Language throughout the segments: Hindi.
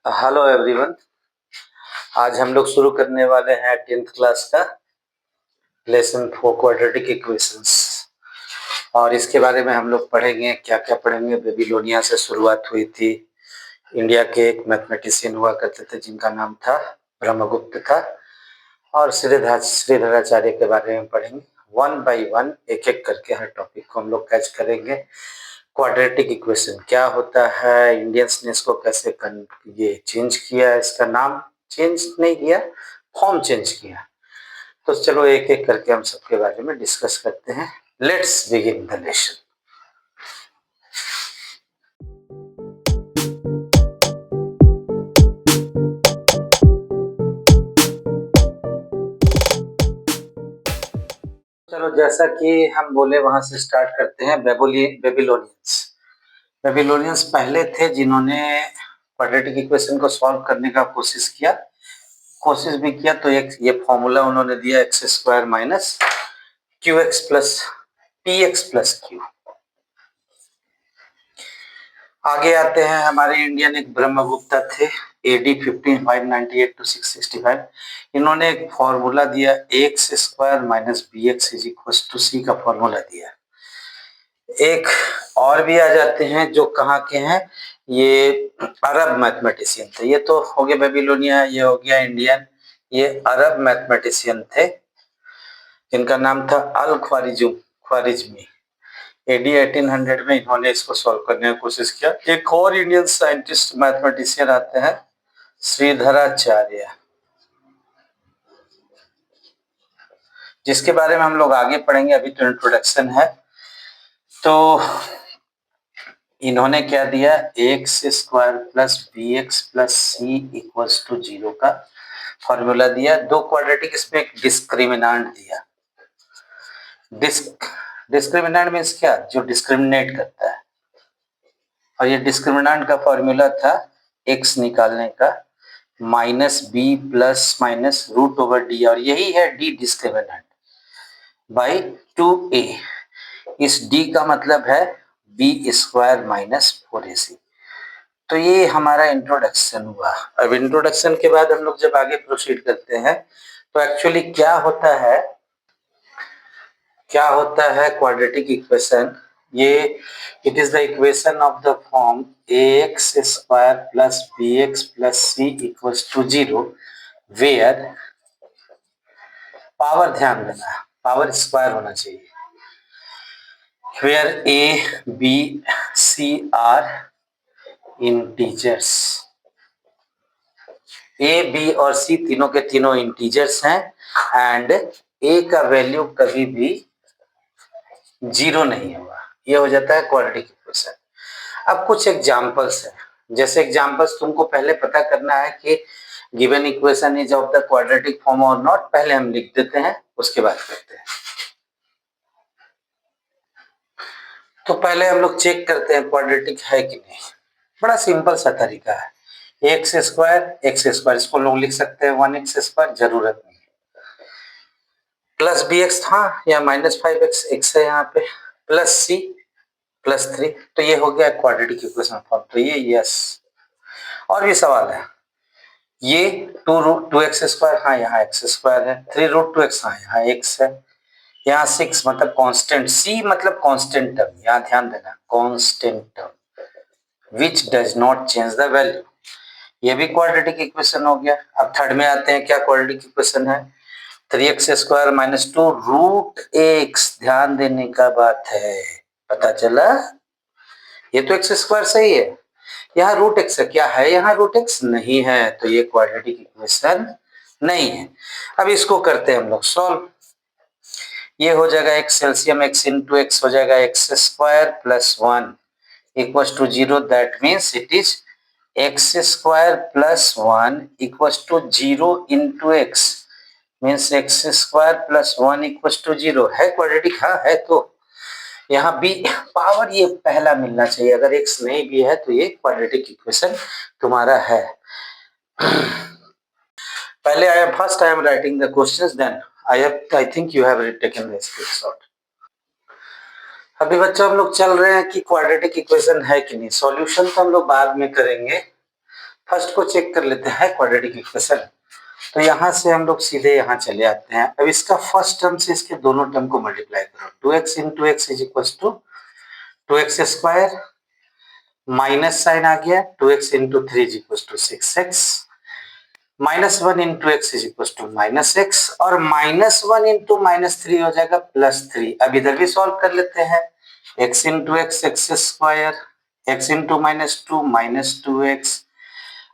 Hello everyone. आज हम लोग शुरू करने वाले हैं 10th क्लास का लेसन फॉर क्वाड्रेटिक इक्वेशंस और इसके बारे में हम लोग पढ़ेंगे। क्या क्या पढ़ेंगे? बेबीलोनिया से शुरुआत हुई थी। इंडिया के एक मैथमेटिशियन हुआ करते थे जिनका नाम था ब्रह्मगुप्त था, और श्रीधराचार्य के बारे में पढ़ेंगे। वन बाय वन एक एक करके हर टॉपिक को हम लोग कैच करेंगे। क्वाड्रेटिक इक्वेशन क्या होता है, इंडियंस ने इसको कैसे ये चेंज किया, इसका नाम चेंज नहीं किया, फॉर्म चेंज किया। तो चलो एक एक करके हम सबके बारे में डिस्कस करते हैं। Let's begin the lesson. चलो जैसा कि हम बोले वहां से स्टार्ट करते हैं। बेबीलोनियंस पहले थे जिन्होंने क्वाड्रेटिक इक्वेशन को सॉल्व करने का कोशिश भी किया। तो एक ये फॉर्मूला उन्होंने दिया, x square minus Q x plus P x plus Q. आगे आते हैं हमारे इंडियन एक ब्रह्मगुप्ता थे, AD 1598 to 665। इन्होंने एक फॉर्मूला दिया, x square minus b x is equal to c का फॉर्मूला दिया। एक और भी आ जाते हैं जो कहाँ के हैं, ये अरब मैथमेटिशियन थे। ये तो हो गया बेबीलोनिया, ये हो गया इंडियन। ये अरब मैथमेटिशियन थे जिनका नाम था अल ख्वारिज्मी। AD 1800 में इन्होंने इसको सॉल्व करने की कोशिश किया। एक और इंडियन साइंटिस्ट मैथमेटिशियन आते हैं, श्रीधराचार्य, जिसके बारे में हम लोग आगे पढ़ेंगे। अभी तो इंट्रोडक्शन है। तो इन्होंने क्या दिया, x square plus b x plus c equals to 0 का फॉर्मूला दिया। दो क्वाड्रेटिक, इसमें एक डिस्क्रिमिनांट दिया। डिस्क्रिमिनांट मीन्स क्या, जो डिस्क्रिमिनेट करता है। और ये डिस्क्रिमिनांट का फॉर्मूला था एक्स निकालने का, minus b plus minus root over d, और यही है डी डिस्क्रिमिनांट बाई 2a। इस डी का मतलब है बी स्क्वायर माइनस 4ac। तो ये हमारा इंट्रोडक्शन हुआ। अब इंट्रोडक्शन के बाद हम लोग जब आगे प्रोसीड करते हैं तो एक्चुअली क्या होता है क्वाड्रेटिक इक्वेशन। ये it is the equation of the form ax square plus bx plus c equals to 0 where, power ध्यान देना, पावर स्क्वायर होना चाहिए, where a b c are integers. a b और c तीनों के तीनों इंटीजर्स हैं एंड a का वैल्यू कभी भी 0 नहीं होगा। ये हो जाता है क्वाड्रेटिक इक्वेशन। अब कुछ एग्जांपल्स हैं। जैसे एग्जांपल्स तुमको पहले पता करना है कि given equation is of the quadratic form और नॉट। पहले हम लिख देते हैं, उसके बाद करते हैं। तो पहले हम लोग चेक करते हैं क्वाड्रेटिक है कि नहीं। बड़ा सिंपल सा तरीका है, एक्स स्क्वायर इसको लोग लिख सकते हैं 1x स्क्वायर, जरूरत नहीं है। प्लस बी एक्स था या माइनस 5x, एक्स है यहाँ पे, प्लस सी प्लस 3। तो ये हो गया क्वाड्रेटिक इक्वेशन फॉर्म। तो ये यस। और भी सवाल है, ये 2x स्क्वायर, हाँ यहाँ x स्क्वायर है, 3√2x, हाँ यहाँ x है, यहाँ 6 मतलब कांस्टेंट, c मतलब कांस्टेंट टर्म, यहाँ ध्यान देना, constant term which does not change the value. ये भी क्वाड्रेटिक इक्वेशन हो गया। अब थर्ड में आते हैं, क्या क्वाड्रेटिक इक्वेशन है, 3x स्क्वायर माइनस 2√x। ध्यान देने का बात है, पता चला, ये तो x स्क्वायर सही है, यहाँ रूट एक्स है, क्या है यहाँ रूट एक्स, नहीं है, तो ये क्वाड्रेटिक इक्वेशन नहीं है। अब इसको करते हैं हम लोग सॉल्व। ये हो जाएगा x LCM, x into x हो जाएगा x square plus 1 equals to 0। That means it is x square plus 1 equals to 0 into x, means x square plus 1 equals to 0। है क्वाड्रेटिक? हाँ है। तो यहाँ बी पावर ये पहला मिलना चाहिए। अगर एक्स नहीं भी है तो ये क्वाड्रेटिक इक्वेशन तुम्हारा है। पहले I am writing the questions, then I think you have taken the screenshot. अभी बच्चों हम लोग चल रहे हैं कि क्वाड्रेटिक इक्वेशन है कि नहीं। सॉल्यूशन तो हम लोग बाद में करेंगे, फर्स्ट को चेक कर लेते हैं क्वाड्रेटिक इक्वेशन। तो यहाँ से हम लोग सीधे यहाँ चले आते हैं। अब इसका फर्स्ट टर्म से इसके दोनों टर्म को मल्टीप्लाई करो। 2x into x is equal to 2x square, minus sign आ गया, 2x into 3 is equal to 6x, -1 into x is equal to -x, और -1 इंटू -3 हो जाएगा +3। अब इधर भी सॉल्व कर लेते हैं। x into x x square, x into -2 -2x,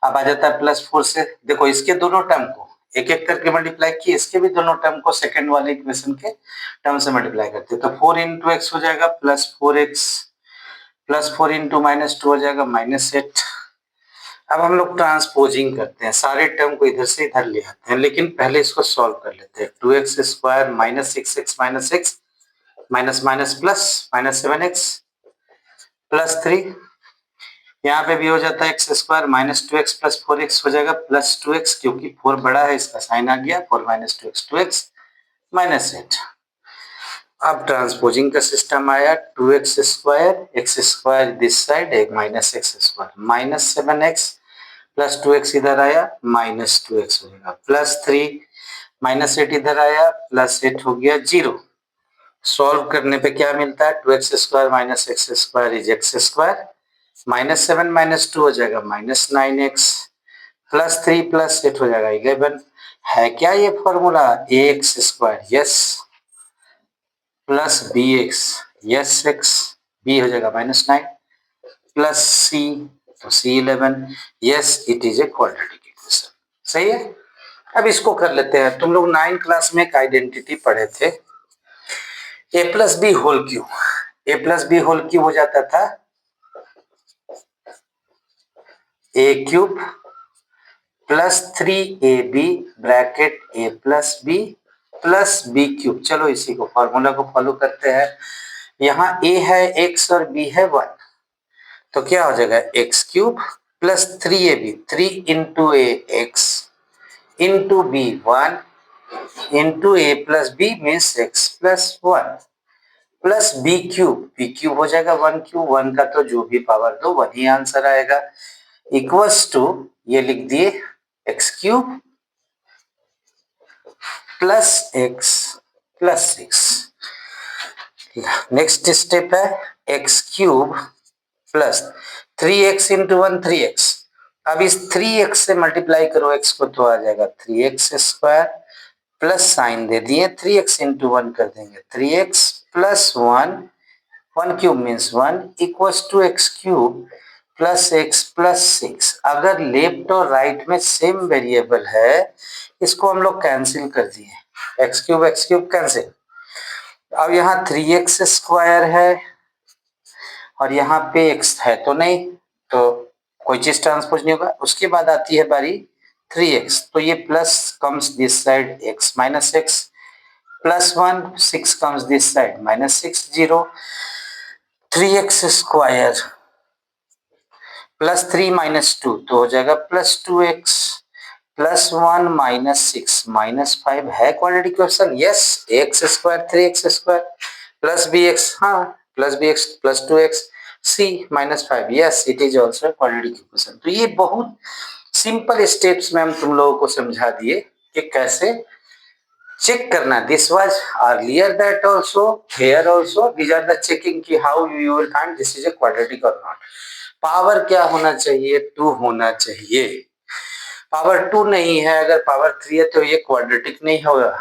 अब आ जाता है +4 से। देखो इसके दोनों टर्म को एक एक करके मल्टीप्लाई किए, इसके भी दोनों टर्म को सेकंड वाले इक्वेशन के टर्म से मल्टीप्लाई करते हैं। तो 4 इंटू एक्स हो जाएगा +4x, +4 इंटू -2 हो जाएगा -8। अब हम लोग ट्रांसपोजिंग करते हैं, सारे टर्म को इधर से इधर ले आते हैं, लेकिन पहले इसको सॉल्व कर लेते हैं। 2x square -6x -x minus minus plus -7x +3, यहाँ पे भी हो जाता है एक्स स्क्वायर -2x + 4x हो जाएगा +2x, क्योंकि 4 बड़ा है इसका साइन आ गया, 4 - 2x 2x -8। अब ट्रांसपोजिंग का सिस्टम आया, 2x square x square this side, एक -x स्क्वायर -7x + 2x इधर आया -2x हो जाएगा +3, -8 इधर आया +8 हो गया 0। सॉल्व करने पे क्या मिलता है, 2x square -x square is x square, -7 -2 हो जाएगा -9x, +3 + 8 हो जाएगा 11। है क्या ये formula, ax square yes, plus bx yes x, b हो जाएगा -9 प्लस c, तो c 11, yes it is a quadratic equation. सही है। अब इसको कर लेते हैं। तुम लोग 9 क्लास में एक आइडेंटिटी पढ़े थे, a + b whole cube. a + b whole cube हो जाता था a cube plus 3ab bracket a + b plus b cube. चलो इसी को फॉर्मूला को फॉलो करते हैं। यहाँ a है x और b है 1, तो क्या हो जाएगा x cube plus 3ab, 3 into a x into b 1 into a + b means x + 1 plus b cube हो जाएगा 1 क्यूब, 1 का तो जो भी पावर दो वही आंसर आएगा, इक्वल्स टू ये लिख दिए x cube plus x plus 6। Next step है x cube plus 3x into 1 3x। अब इस 3x से मल्टीप्लाई करो x को, तो आ जाएगा 3x स्क्वायर, प्लस साइन दे दिए 3x इंटू 1 कर देंगे 3x plus 1, 1 cube means 1 equals to x cube plus x plus 6। अगर लेफ्ट और राइट में सेम वेरिएबल है, इसको हम लोग कैंसिल कर दिए, x क्यूब कैंसिल। अब यहाँ 3x स्क्वायर है और यहाँ पे x है तो नहीं, तो कोई चीज ट्रांसपोज नहीं होगा। उसके बाद आती है बारी 3x, तो ये plus comes this side x minus x plus 1, 6 comes this side -6 0, 3x square plus 3 -2 तो हो जाएगा प्लस 2x प्लस 1 -6 -5। है quadratic equation yes, x square 3x square plus bx, हाँ plus bx plus 2x c -5, yes it is also quadratic equation. तो ये बहुत सिंपल स्टेप्स में हम तुम लोगों को समझा दिए कि कैसे चेक करना। This was earlier that also, here also these are the checking कि how you will find this is a quadratic और नॉट। पावर क्या होना चाहिए, 2 होना चाहिए। पावर 2 नहीं है, अगर पावर 3 है तो ये क्वाड्रेटिक नहीं होगा,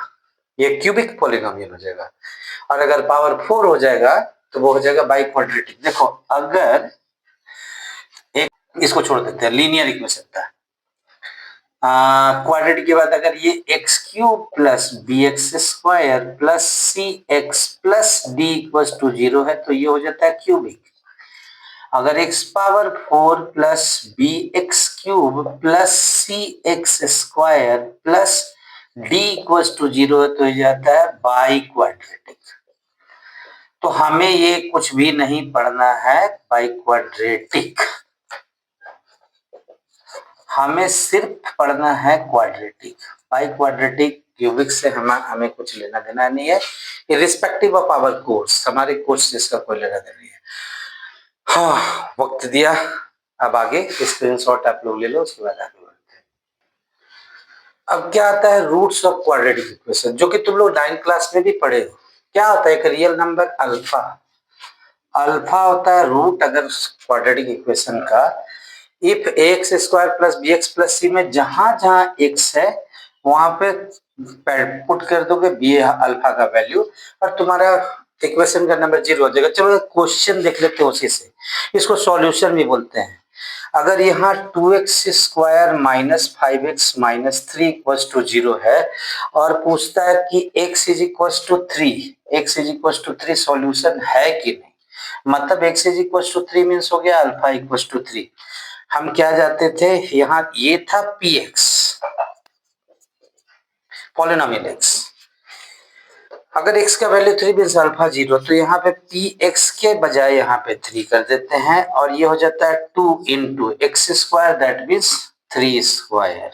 ये क्यूबिक पॉलिनोमियल हो जाएगा। और अगर पावर 4 हो जाएगा तो वो हो जाएगा बाई क्वाड्रेटिक। देखो अगर एक, इसको छोड़ देते हैं, लीनियर इक्वेशन था, क्वाड्रेटिक के बाद अगर ये x cube plus bx square plus cx plus d equals to 0 है, तो ये हो जाता है क्यूबिक। अगर x power 4 plus bx cube plus cx square plus d equals to 0 है, तो ये जाता है बाई क्वाड्रेटिक। तो हमें ये कुछ भी नहीं पढ़ना है बाई क्वाड्रेटिक, हमें सिर्फ पढ़ना है क्वाड्रेटिक। बाई क्वाड्रेटिक क्यूबिक से हमें कुछ लेना देना नहीं है, इरिस्पेक्टिव ऑफ आवर कोर्स, हमारे कोर्स से इसका कोई लेना देना नहीं है। हाँ वक्त दिया, अब आगे स्क्रीनशॉट आप लोग ले लो, उसके बाद आगे बढ़ते हैं। अब क्या आता है रूट्स ऑफ क्वाड्रेटिक इक्वेशन, जो कि तुम लोग 9th क्लास में भी पढ़े हो। क्या होता है एक रियल नंबर अल्फा, अल्फा होता है रूट अगर क्वाड्रेटिक इक्वेशन का if x square plus b x plus c में जहां जहां एक्स है वहां पे पुट कर दोगे बी अल्फा का वैल्यू और तुम्हारा इक्वेशन का नंबर 0 हो जाएगा। चलो क्वेश्चन देख लेते हैं उसी से, इसको सॉल्यूशन भी बोलते हैं। अगर यहाँ 2x square minus 5x minus 3 equal to 0 है और पूछता है कि x is equal to 3, x is equal to 3 solution है कि नहीं, मतलब x is equal to 3 means हो गया अल्फा इक्वल टू 3। हम क्या जाते थे यहाँ, ये था px पॉलिनोमियल x, अगर x का वैल्यू 3 मीन्स अल्फा 0, तो यहाँ पे px के बजाय यहाँ पे 3 कर देते हैं और ये हो जाता है 2 into x square that means 3 square,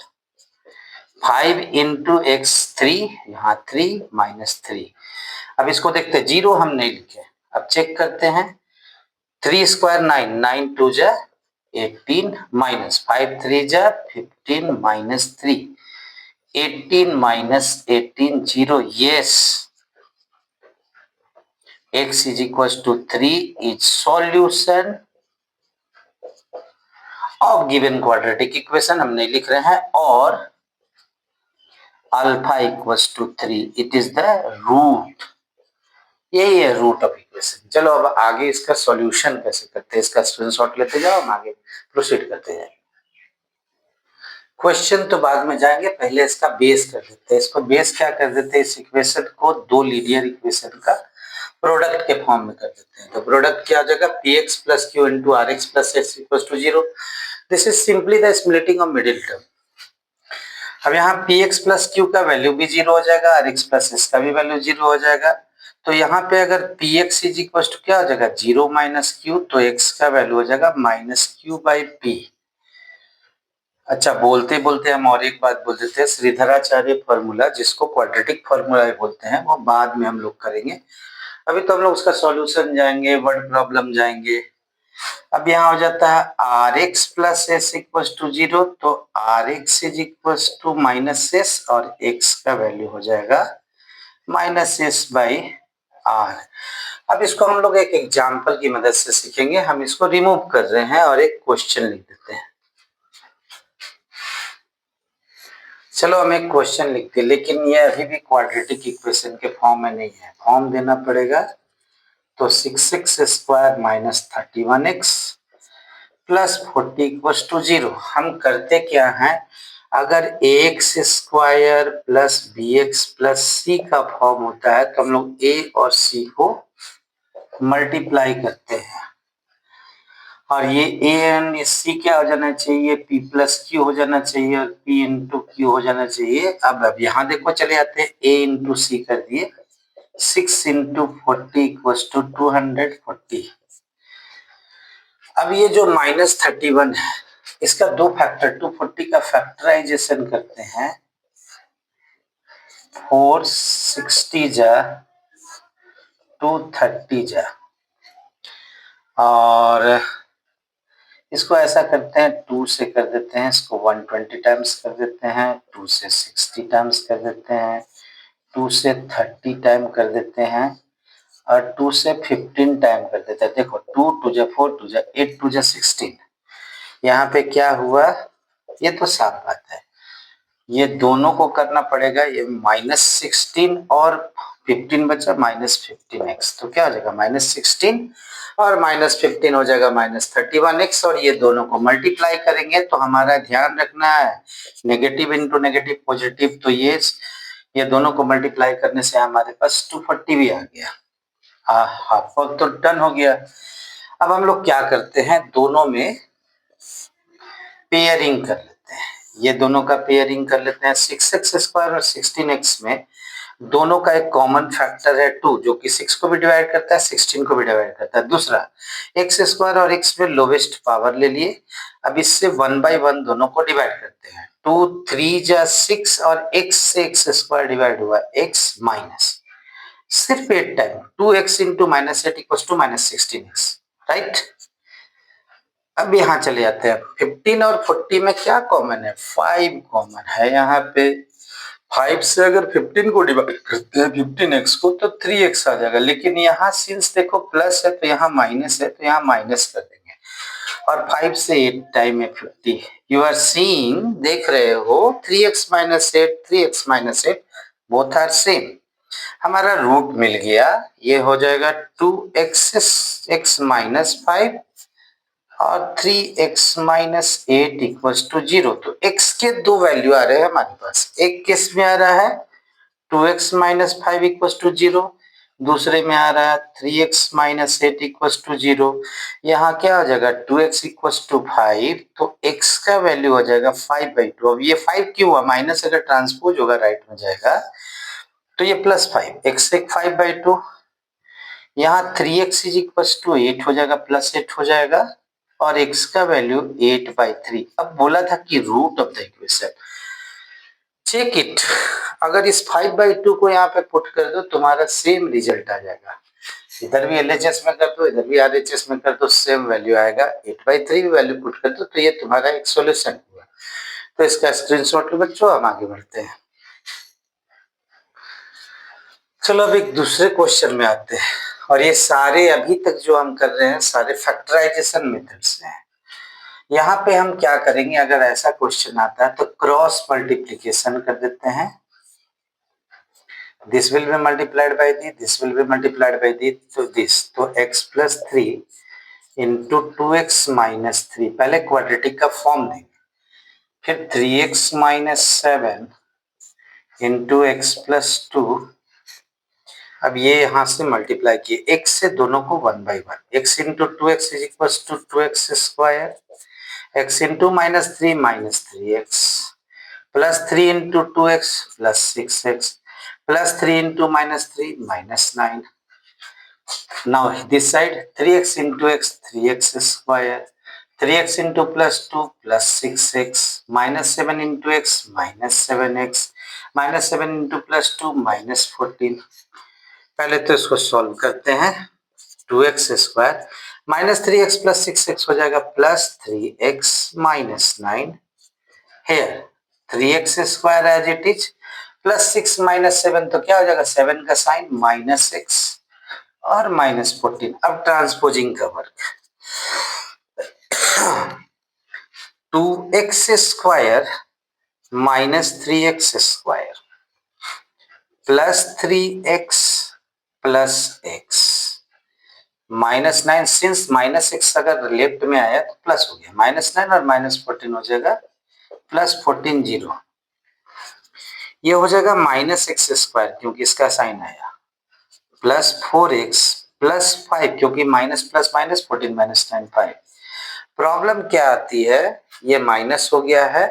5 into x 3 यहाँ 3 माइनस 3। अब इसको देखते हैं, 0 हम नहीं लिखे, अब चेक करते हैं। 3 स्क्वायर 9, 9 टू जा 18 माइनस 5 3 जा 15 minus 3, 18 minus 18 0, yes x is equals to 3 is solution of given quadratic equation, हम नहीं लिख रहे हैं, और alpha equals to 3 it is the root, यही है रूट ऑफ इक्वेशन। चलो अब आगे इसका सॉल्यूशन कैसे करते हैं, इसका स्क्रीनशॉट लेते जाओ, हम आगे प्रोसीड करते हैं। क्वेश्चन तो बाद में जाएंगे, पहले इसका बेस कर देते हैं। इसको बेस क्या कर देते हैं, इस इक्वेशन को दो लीनियर इक्वेशन का प्रोडक्ट के फॉर्म में कर देते हैं। तो प्रोडक्ट क्या हो जाएगा, px plus q into r x plus x equal to 0। This is simply the splitting of middle term. अब यहाँ px प्लस क्यू का वैल्यू भी 0 हो जाएगा, आर एक्स प्लस एस का भी वैल्यू 0 हो जाएगा। तो यहाँ पे अगर px इज इक्वल टू क्या हो जाएगा 0 माइनस क्यू, तो x का वैल्यू हो जाएगा माइनस क्यू बाई पी। अच्छा, बोलते बोलते हम और एक बात बोल देते हैं, श्रीधराचार्य फॉर्मूला जिसको क्वाड्रेटिक फॉर्मूला बोलते हैं वो बाद में हम लोग करेंगे, अभी तो हम लोग उसका सॉल्यूशन जाएंगे, वर्ड प्रॉब्लम जाएंगे। अब यहाँ हो जाता है r x plus s equal to 0, तो r x is equal to minus s और एक्स का वैल्यू हो जाएगा माइनस एस बाई आर। अब इसको हम लोग एक एग्जाम्पल की मदद से सीखेंगे, हम इसको रिमूव कर रहे हैं और एक क्वेश्चन लिख देते हैं। चलो हम एक क्वेश्चन लिखते हैं, लेकिन ये अभी भी क्वाड्रेटिक इक्वेशन के फॉर्म में नहीं है, फॉर्म देना पड़ेगा। तो 6x square minus 31x plus 40 equal to 0। हम करते क्या हैं, अगर x square plus b x plus c का फॉर्म होता है तो हम लोग ए और सी को मल्टीप्लाई करते हैं, और ये ए एंड सी क्या हो जाना चाहिए, पी प्लस क्यू हो जाना चाहिए और पी इंटू क्यू हो जाना चाहिए। अब यहाँ देखो चले आते हैं, ए इंटू सी कर दिए, 6 इंटू 40 इक्वल टू 240। अब ये जो माइनस 31 है इसका दो फैक्टर 240 का फैक्टराइजेशन करते हैं, 460 जा 230 जा, और इसको ऐसा करते हैं 2 से कर देते हैं, इसको 120 टाइम्स कर देते हैं, 2 से 60 टाइम्स कर देते हैं, 2 से 30 टाइम कर देते हैं और 2 से 15 टाइम कर देते हैं। देखो 2 टू जा 4 टू जा 8 टू जा 16, यहाँ पे क्या हुआ, ये तो साफ बात है, ये दोनों को करना पड़ेगा। ये माइनस 16 और 15 बचा, माइनस 15x, तो क्या हो जाएगा माइनस 16 और माइनस 15 हो जाएगा माइनस 31x, और ये दोनों को मल्टीप्लाई करेंगे तो हमारा ध्यान रखना है नेगेटिव इंटू नेगेटिव पॉजिटिव, तो ये दोनों को मल्टीप्लाई करने से हमारे पास 240 भी आ गया, हाफ तो डन हो गया। अब हम लोग क्या करते हैं, दोनों में पेयरिंग कर लेते हैं, ये दोनों का पेयरिंग कर लेते हैं। 6x स्क्वायर और 16x में दोनों का एक कॉमन फैक्टर है 2, जो कि 6 को भी डिवाइड करता है 16 को भी डिवाइड करता है। दूसरा x स्क्वायर और x में लोवेस्ट पावर ले लिए, अब इससे 1 बाई 1 दोनों को डिवाइड करते हैं, 2 3 जा 6 और x से x स्क्वायर डिवाइड हुआ x माइनस सिर्फ 8 time 2x into minus 8 equal to minus 16x, right. अब यहाँ चले जाते हैं, 15 और 40 में क्या कॉमन है, 5 कॉमन है यहाँ पे। 5 से अगर 15 को डिवाइड करते हैं 15x को तो 3x आ जाएगा, लेकिन यहाँ सिंस देखो प्लस है तो यहाँ माइनस है तो यहाँ माइनस कर देंगे। और 5 से 8 टाइम है 50। यू आर सीइंग, देख रहे हो 3x minus 8, 3x minus 8 both are same. हमारा रूट मिल गया, ये हो जाएगा 2x माइनस 5 और 3x माइनस 8 इक्वल्स टू 0। तो x के दो वैल्यू आ रहे हैं हमारे पास, एक केस में आ रहा है 2x माइनस 5 इक्वल्स टू 0, दूसरे में आ रहा है 3x माइनस 8 इक्वल्स टू 0। यहाँ क्या हो जाएगा 2x इक्वल्स टू 5, तो x का वैल्यू हो जाएगा 5/2। अब ये 5 क्यों हुआ, माइनस अगर ट्रांसपोज होगा राइट में जाएगा तो ये +5, x एक 5/2। यहाँ 3x इज इक्वल्स टू 8 हो जाएगा, +8 हो जाएगा और x का वैल्यू 8/3। अब बोला था कि root of the equation, check it. अगर इस 5/2 को यहाँ पे पुट कर दो तुम्हारा सेम रिजल्ट आ जाएगा, इधर भी LHS में कर दो इधर भी RHS में कर दो सेम वैल्यू आएगा, 8/3 वैल्यू पुट कर दो तो ये तुम्हारा एक सॉल्यूशन हुआ। तो इसका स्क्रीनशॉट लो बच्चों, हम आगे बढ़ते हैं। चलो अब एक दूसरे क्वेश्चन में आते हैं, और ये सारे अभी तक जो हम कर रहे हैं सारे फैक्टराइजेशन मेथड्स हैं। यहाँ पे हम क्या करेंगे, अगर ऐसा क्वेश्चन आता है तो क्रॉस मल्टीप्लीकेशन कर देते हैं। This will be multiplied by this will be multiplied by this, तो x plus 3 into 2x minus 3, पहले क्वाड्रेटिक का फॉर्म देंगे, फिर 3x minus 7 into x plus 2। अब ये यहां से मल्टीप्लाई किए, x से दोनों को 1/1, x into 2x is equal to 2x square, x into -3 -3x, plus 3 into 2x plus 6x, plus 3 into -3 -9। Now this side 3x into x 3x square, 3x into plus 2 plus 6x, minus 7 into x minus 7x, minus 7 into plus 2 minus 14। पहले तो इसको सॉल्व करते हैं, 2x square minus 3x plus 6x हो जाएगा plus 3x minus 9, here 3x square as it is, plus 6 minus 7 तो क्या हो जाएगा 7 का साइन माइनस x और -14। अब ट्रांसपोजिंग का work, 2x square minus 3x square plus 3x plus x minus 9, since minus x अगर लेफ्ट में आया तो प्लस हो गया, -9 और -14 हो जाएगा +14 0। ये हो जाएगा -x स्क्वायर क्योंकि इसका साइन आया, प्लस 4x प्लस 5 क्योंकि माइनस प्लस माइनस 14 -9 5। प्रॉब्लम क्या आती है, ये माइनस हो गया है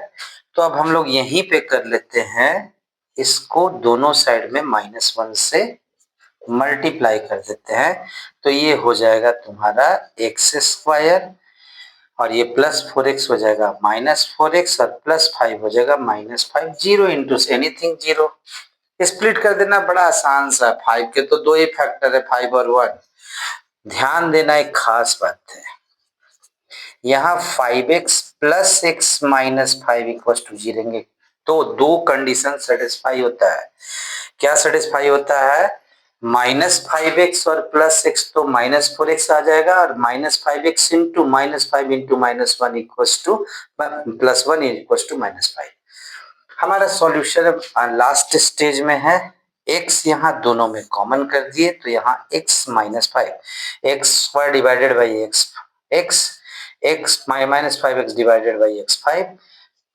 तो अब हम लोग यहीं पे कर लेते हैं, इसको दोनों साइड में -1 से मल्टीप्लाई कर देते हैं, तो ये हो जाएगा तुम्हारा x स्क्वायर और ये प्लस 4x हो जाएगा -4x और प्लस 5 हो जाएगा -5, 0 इंटू एनीथिंग 0। स्प्लिट कर देना बड़ा आसान सा, 5 के तो दो ही फैक्टर है 5 और 1। ध्यान देना एक खास बात है, यहाँ 5x plus x minus 5 equal to 0 तो दो कंडीशन सेटिस्फाई होता है। क्या सेटिस्फाई होता है, -5x और प्लस x तो -4x आ जाएगा और -5x into -5 into -1 equal to +1 equal to -5। हमारा सॉल्यूशन लास्ट स्टेज में है, x यहाँ दोनों में कॉमन कर दिए तो यहाँ x -5, x square divided by x -5x divided by x5।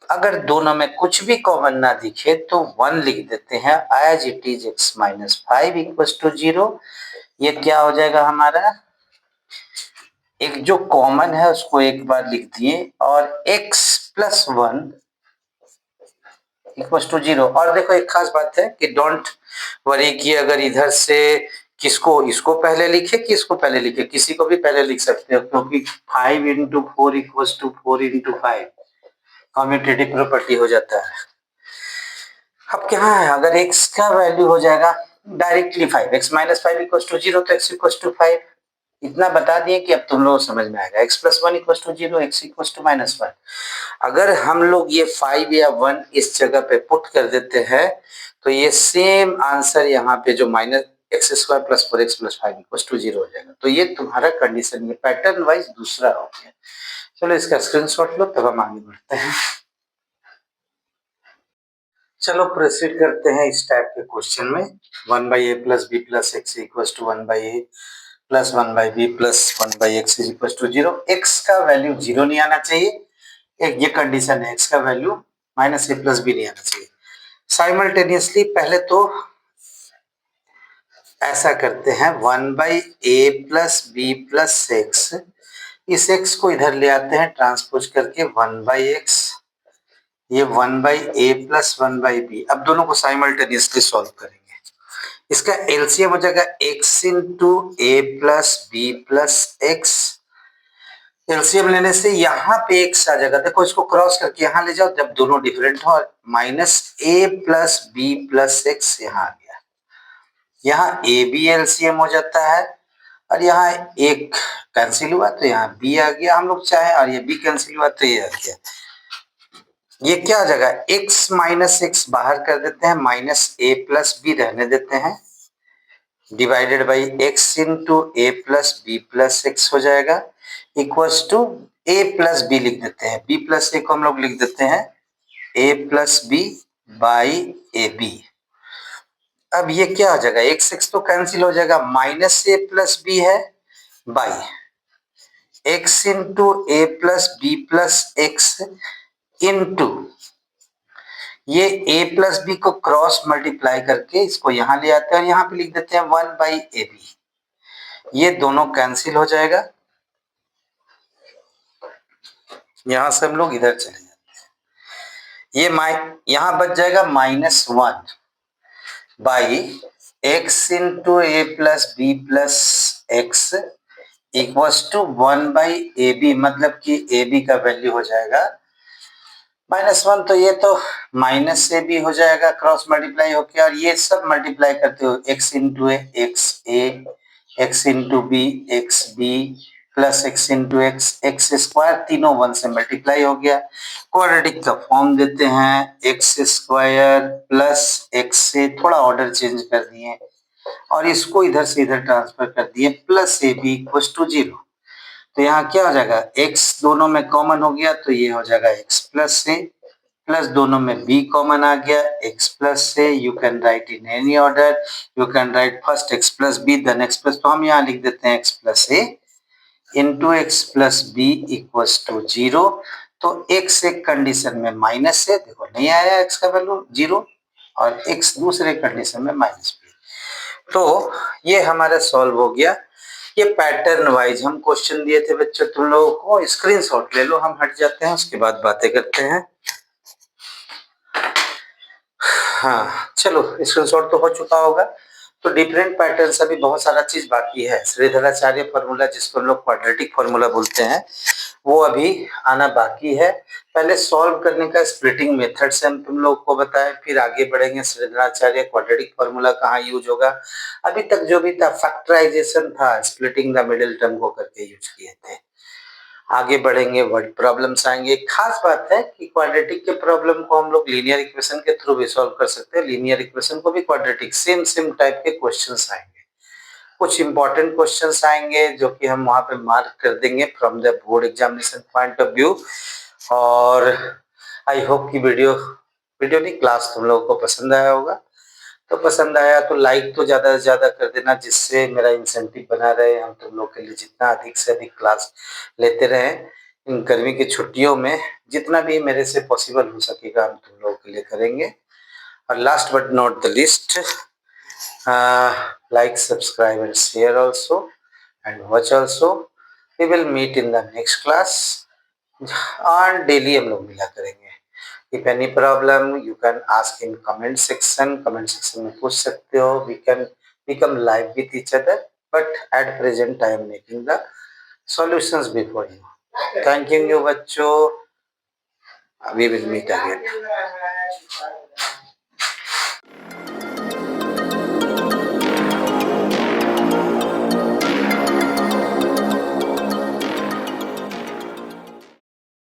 अगर दोनों में कुछ भी कॉमन ना दिखे तो 1 लिख देते हैं as it is x -5 equal to 0। ये क्या हो जाएगा हमारा, एक जो कॉमन है उसको एक बार लिख दिए और x प्लस 1 इक्वल टू 0। और देखो एक खास बात है कि डोंट वरी कि अगर इधर से किसको, इसको पहले लिखे कि इसको पहले लिखे, किसी को भी पहले लिख सकते हो क्योंकि 5 into 4 equal to 4 into 5 commutative property हो जाता है। अब क्या है, अगर x का वैल्यू हो जाएगा डायरेक्टली 5, x -5 इक्वल टू 0 तो x इक्वल टू 5, इतना बता दिए कि अब तुम लोग समझ में आएगा। x + 1 = 0, x = -1। अगर हम लोग ये 5 या 1 इस जगह पे पुट कर देते हैं तो ये सेम आंसर यहाँ पे जो -x² + 4x + 5 = 0 हो जाएगा। तो ये तुम्हारा कंडीशन, ये पैटर्न वाइज दूसरा हो गया। चलो इसका स्क्रीनशॉट लो, तब हम आगे बढ़ते हैं। चलो प्रोसीड करते हैं इस टाइप के क्वेश्चन में। 1/a + b + x = 1/a + 1/b + 1/x = 0। x का वैल्यू 0 नहीं आना चाहिए, एक ये कंडीशन है। x का वैल्यू -a + b नहीं आना चाहिए। साइमल्टेनियसली पहले तो ऐसा करते हैं, 1/a + b + x, इस x को इधर ले आते हैं ट्रांसपोज करके 1/x, ये 1/a + 1/b। अब दोनों को साइमल्टेनियसली सॉल्व करेंगे। इसका एलसीएम हो जाएगा x × a + b + x। LCM लेने से यहाँ पे x आ जाएगा, देखो इसको क्रॉस करके यहाँ ले जाओ, जब दोनों डिफरेंट हो, -a + b + x यहाँ आ गया। यहाँ a b एलसीएम हो जाता है और यहाँ एक कैंसिल हुआ तो यहाँ b आ गया हम लोग चाहे, और ये b कैंसिल हुआ तो ये आ गया। ये क्या आ जाएगा, x - x बाहर कर देते हैं, -a + b रहने देते हैं, divided by x × a + b + x हो जाएगा, इक्वल्स टू a + b लिख देते हैं, b + a को हम लोग लिख देते हैं a + b / ab। अब ये क्या हो जाएगा, x तो कैंसिल हो जाएगा, -a + b है by x × a + b + x into ये a + b को क्रॉस मल्टीप्लाई करके इसको यहाँ ले आते हैं और यहाँ पे लिख देते हैं 1/ab। ये दोनों कैंसिल हो जाएगा, यहां से हम लोग इधर चले जाते हैं, ये यहाँ बच जाएगा -1 by x × a + b + x equals to 1/ab, मतलब कि ab का वैल्यू हो जाएगा -1। तो ये तो -ab हो जाएगा क्रॉस मल्टीप्लाई होके, और ये सब मल्टीप्लाई करते हो x × a xa, x × b xb + x × x² तीनों 1 से मल्टीप्लाई हो गया। क्वाड्रेटिक का फॉर्म देते हैं, x² + x से थोड़ा ऑर्डर चेंज कर दिए और इसको इधर से इधर ट्रांसफर कर दिए, +ab = 0। तो यहाँ क्या हो जाएगा, x दोनों में कॉमन हो गया तो ये हो जाएगा x + a, प्लस दोनों में b कॉमन आ गया, x + a। You can write in any order, you can write first x + b then x +, तो हम यहाँ लिख देते हैं x + a into x + b = 0। तो x एक कंडीशन में माइनस है, देखो नहीं आया x का वैल्यू 0, और x दूसरे कंडीशन में -b। तो ये हमारा सॉल्व हो गया। ये पैटर्न वाइज हम क्वेश्चन दिए थे बच्चों, तुम लोगों को स्क्रीनशॉट ले लो, हम हट जाते हैं, उसके बाद बातें करते हैं। हाँ चलो, स्क्रीनशॉट तो हो चुका होगा। तो डिफरेंट पैटर्न्स, अभी बहुत सारा चीज बाकी है। श्रीधराचार्य फॉर्मूला, जिसको हम लोग क्वाड्रेटिक फॉर्मूला बोलते हैं, वो अभी आना बाकी है। पहले सॉल्व करने का स्प्लिटिंग मेथड से हम तुम लोग को बताएं, फिर आगे बढ़ेंगे श्रीधराचार्य क्वाड्रेटिक फॉर्मूला कहाँ यूज होगा। अभी तक जो भी था फैक्टराइजेशन था, स्प्लिटिंग द मिडिल टर्म को करके यूज किए थे। आगे बढ़ेंगे, वर्ड प्रॉब्लम्स आएंगे। खास बात है कि क्वाड्रेटिक के प्रॉब्लम को हम लोग लीनियर इक्वेशन के थ्रू भी सॉल्व कर सकते हैं, लीनियर इक्वेशन को भी क्वाड्रेटिक, सेम टाइप के क्वेश्चंस आएंगे। कुछ इंपॉर्टेंट क्वेश्चंस आएंगे जो कि हम वहां पे मार्क कर देंगे from the board examination point of view. और आई होप कि वीडियो नहीं, क्लास तुम लोगों को पसंद आया होगा। तो पसंद आया तो लाइक तो ज्यादा से ज्यादा कर देना, जिससे मेरा इंसेंटिव बना रहे, हम तुम लोग के लिए जितना अधिक से अधिक क्लास लेते रहे। इन गर्मी की छुट्टियों में जितना भी मेरे से पॉसिबल हो सकेगा हम तुम लोगों के लिए करेंगे। और last but not the list, like, subscribe and share also, and watch also. We will meet in the next class, और डेली हम लोग मिला करेंगे। If any problem you can ask in comment section, में पूछ सकते हो। We can become live with each other, but at present I am making the solutions before you. Thank you बच्चों, we will meet again.